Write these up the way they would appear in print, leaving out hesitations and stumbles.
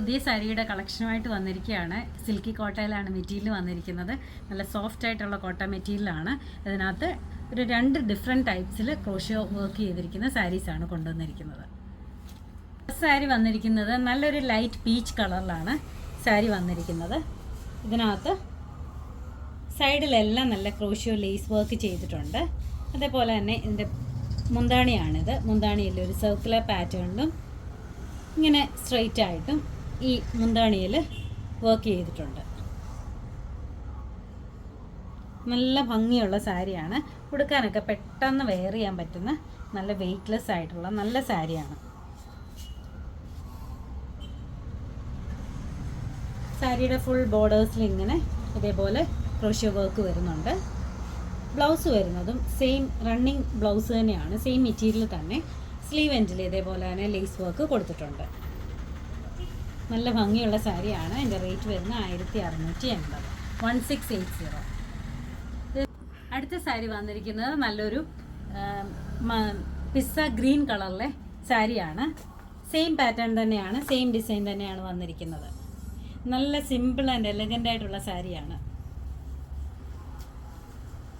പുതിയ സാരിയുടെ കളക്ഷനുമായിട്ട് വന്നിരിക്കുകയാണ്. സിൽക്കി കോട്ടയിലാണ് മെറ്റീരിയൽ വന്നിരിക്കുന്നത്. നല്ല സോഫ്റ്റ് ആയിട്ടുള്ള കോട്ട മെറ്റീരിയലാണ്. ഇതിനകത്ത് ഒരു 2 ഡിഫറെൻറ്റ് ടൈപ്സിൽ ക്രോഷ്യോ വർക്ക് ചെയ്തിരിക്കുന്ന സാരീസാണ് കൊണ്ടുവന്നിരിക്കുന്നത്. സാരി വന്നിരിക്കുന്നത് നല്ലൊരു ലൈറ്റ് പീച്ച് കളറിലാണ് സാരി വന്നിരിക്കുന്നത്. ഇതിനകത്ത് സൈഡിലെല്ലാം നല്ല ക്രോഷ്യോ ലേസ് വർക്ക് ചെയ്തിട്ടുണ്ട്. അതേപോലെ തന്നെ ഇതിൻ്റെ മുന്താണിയാണിത്. മുന്താണിയിൽ ഒരു സർക്കുലർ പാറ്റേണിലും ഇങ്ങനെ സ്ട്രെയിറ്റ് ആയിട്ടും ഈ മുന്താണിയിൽ വർക്ക് ചെയ്തിട്ടുണ്ട്. നല്ല ഭംഗിയുള്ള സാരിയാണ്. ഉടുക്കാനൊക്കെ പെട്ടെന്ന് വെയർ ചെയ്യാൻ പറ്റുന്ന നല്ല വെയ്റ്റ്ലെസ് ആയിട്ടുള്ള നല്ല സാരിയാണ്. സാരിയുടെ ഫുൾ ബോർഡേഴ്സിൽ ഇങ്ങനെ ഇതേപോലെ ക്രോഷ്യോ വർക്ക് വരുന്നുണ്ട്. ബ്ലൗസ് വരുന്നതും സെയിം റണ്ണിങ് ബ്ലൗസ് തന്നെയാണ്, സെയിം മെറ്റീരിയൽ തന്നെ. സ്ലീവ് എൻഡിൽ ഇതേപോലെ തന്നെ ലേസ് വർക്ക് കൊടുത്തിട്ടുണ്ട്. നല്ല ഭംഗിയുള്ള സാരിയാണ്. എൻ്റെ റേറ്റ് വരുന്നത് 1680, 1680. അടുത്ത സാരി വന്നിരിക്കുന്നത് നല്ലൊരു പിസ്സ ഗ്രീൻ കളറിലെ സാരിയാണ്. സെയിം പാറ്റേൺ തന്നെയാണ്, സെയിം ഡിസൈൻ തന്നെയാണ് വന്നിരിക്കുന്നത്. നല്ല സിമ്പിൾ ആൻഡ് എലഗൻ്റ് ആയിട്ടുള്ള സാരിയാണ്.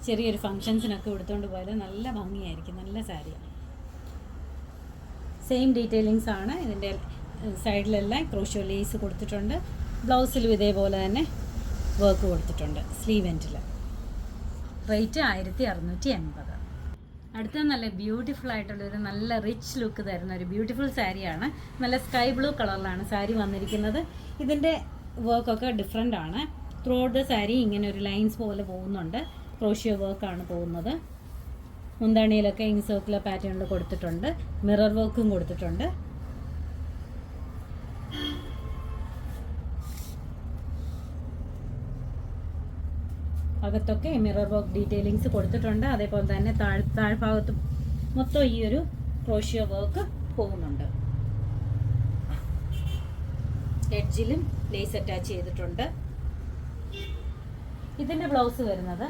ചെറിയൊരു ഫങ്ഷൻസിനൊക്കെ എടുത്തുകൊണ്ട് പോയാൽ നല്ല ഭംഗിയായിരിക്കും. നല്ല സാരിയാണ്. സെയിം ഡീറ്റെയിലിങ്സ് ആണ്. ഇതിൻ്റെ സൈഡിലെല്ലാം ക്രോഷ്യോ ലേസ് കൊടുത്തിട്ടുണ്ട്. ബ്ലൗസിലും ഇതേപോലെ തന്നെ വർക്ക് കൊടുത്തിട്ടുണ്ട് സ്ലീവ് എൻഡിൽ. റേറ്റ് 1680. അടുത്ത നല്ല ബ്യൂട്ടിഫുൾ ആയിട്ടുള്ളൊരു നല്ല റിച്ച് ലുക്ക് തരുന്ന ഒരു ബ്യൂട്ടിഫുൾ സാരിയാണ്. നല്ല സ്കൈ ബ്ലൂ കളറിലാണ് സാരി വന്നിരിക്കുന്നത്. ഇതിൻ്റെ വർക്കൊക്കെ ഡിഫറെൻ്റ് ആണ്. ത്രൂ ഔട്ട് ദ സാരി ഇങ്ങനെ ഒരു ലൈൻസ് പോലെ പോകുന്നുണ്ട്. ക്രോഷ്യോ വർക്കാണ് പോകുന്നത്. മുന്താണിയിലൊക്കെ ഇൻ സർക്കുലർ പാറ്റേണിൽ കൊടുത്തിട്ടുണ്ട്. മിറർ വർക്കും കൊടുത്തിട്ടുണ്ട്. അകത്തൊക്കെ മിറർ വർക്ക് ഡീറ്റെയിലിങ്സ് കൊടുത്തിട്ടുണ്ട്. അതേപോലെ തന്നെ താഴ്ഭാഗത്ത് മൊത്തം ഈ ഒരു ക്രോഷ്യോ വർക്ക് പോകുന്നുണ്ട്. എഡ്ജിലും ലേസ് അറ്റാച്ച് ചെയ്തിട്ടുണ്ട്. ഇതിൻ്റെ ബ്ലൗസ് വരുന്നത്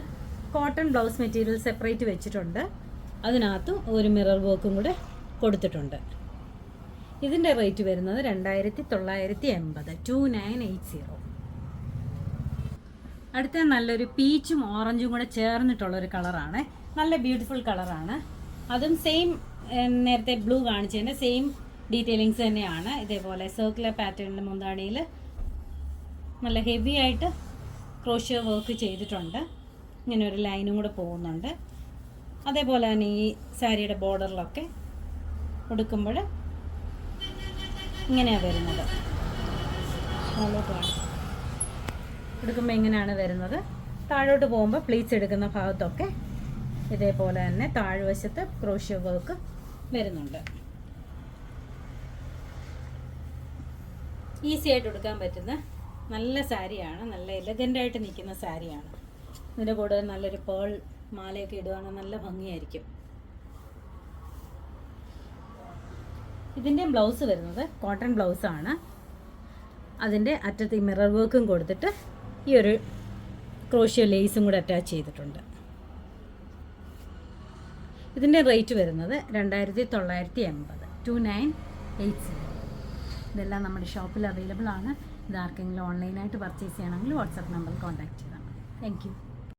കോട്ടൺ ബ്ലൗസ് മെറ്റീരിയൽ സെപ്പറേറ്റ് വെച്ചിട്ടുണ്ട്. അതിനകത്തും ഒരു മിറർ വർക്കും കൂടെ കൊടുത്തിട്ടുണ്ട്. ഇതിൻ്റെ റേറ്റ് വരുന്നത് 2980, 2980. അടുത്ത നല്ലൊരു പീച്ചും ഓറഞ്ചും കൂടെ ചേർന്നിട്ടുള്ളൊരു കളറാണ്. നല്ല ബ്യൂട്ടിഫുൾ കളറാണ്. അതും സെയിം നേരത്തെ ബ്ലൂ കാണിച്ചതിൻ്റെ സെയിം ഡീറ്റെയിലിങ്സ് തന്നെയാണ്. ഇതേപോലെ സർക്കുലർ പാറ്റേണിൻ്റെ മുന്താണിയിൽ നല്ല ഹെവി ആയിട്ട് ക്രോഷ്യോ വർക്ക് ചെയ്തിട്ടുണ്ട്. ഇങ്ങനെ ഒരു ലൈനും കൂടെ പോകുന്നുണ്ട്. അതേപോലെ തന്നെ ഈ സാരിയുടെ ബോർഡറിലൊക്കെ കൊടുക്കുമ്പോൾ ഇങ്ങനെയാണ് വരുന്നത്. എടുക്കുമ്പോൾ ഇങ്ങനെയാണ് വരുന്നത്. താഴോട്ട് പോകുമ്പോൾ പ്ലീറ്റ്സ് എടുക്കുന്ന ഭാഗത്തൊക്കെ ഇതേപോലെ തന്നെ താഴ്വശത്ത് ക്രോഷ്യോ വർക്ക് വരുന്നുണ്ട്. ഈസി ആയിട്ട് എടുക്കാൻ പറ്റുന്ന നല്ല സാരിയാണ്. നല്ല എലഗൻ്റായിട്ട് നിൽക്കുന്ന സാരിയാണ്. ഇതിൻ്റെ കൂടെ നല്ലൊരു പേൾ മാലയൊക്കെ ഇടുകയാണെങ്കിൽ നല്ല ഭംഗിയായിരിക്കും. ഇതിൻ്റെ ബ്ലൗസ് വരുന്നത് കോട്ടൺ ബ്ലൗസാണ്. അതിൻ്റെ അറ്റത്ത് ഈ മിറർ വർക്കും കൊടുത്തിട്ട് ഈ ഒരു ക്രോഷ്യോ ലേസും കൂടെ അറ്റാച്ച് ചെയ്തിട്ടുണ്ട്. ഇതിൻ്റെ റേറ്റ് വരുന്നത് 2980, 2980. ഇതെല്ലാം നമ്മുടെ ഷോപ്പിൽ അവൈലബിൾ ആണ്. ഇതാർക്കെങ്കിലും ഓൺലൈനായിട്ട് പർച്ചേസ് ചെയ്യണമെങ്കിൽ വാട്സാപ്പ് നമ്പറിൽ കോൺടാക്ട് ചെയ്താൽ മതി. Thank you.